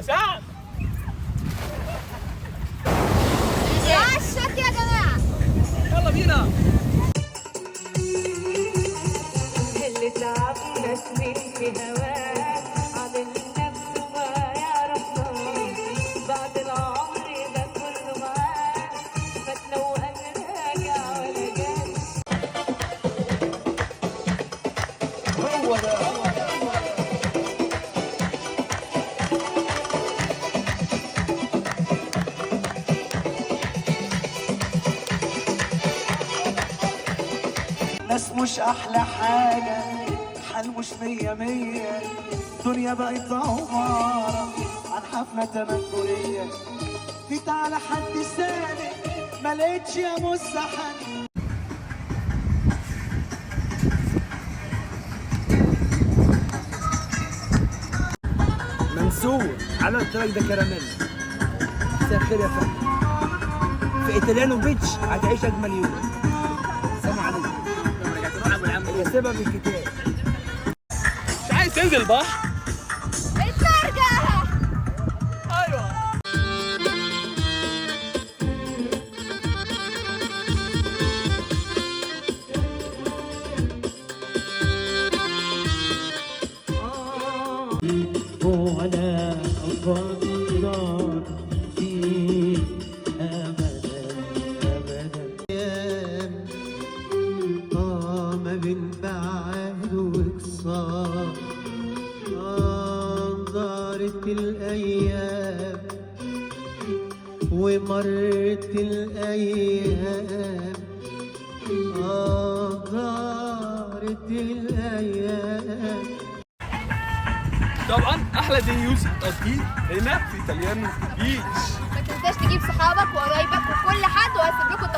يا سعد. الشك يا جماعة. يلا بينا. اللي تعبنا سنين في هواك عامل نفسه ما يعرفناش، بعد العمر ده كله معاك فات لو قال راجع ولا جاي. هو ده. ناس مش أحلى حاجة، حال مش مية مية، دنيا بقت عمارة عن حفلة تنكرية، جيت على حد سالك ما لقيتش يا مستحن. منصور على التراك ده كراميل. مساء الخير يا فندم. في ايطاليانو بيتش هتعيش اجمل يوم. سلام عليكم. يا سبب الكتاب. مش عايز تنزل بحر؟ الفرجة. ايوه. ولا أفضل فيك أبدا أبدا، ما بين بعد وإقصار، دارت الأيام ومرت الأيام، دارت الأيام. طبعا احلى دي يوز تقضيه هنا في ايطاليانو بيتش. ما تنساش تجيب صحابك وقرايبك وكل حد وهسيب لكم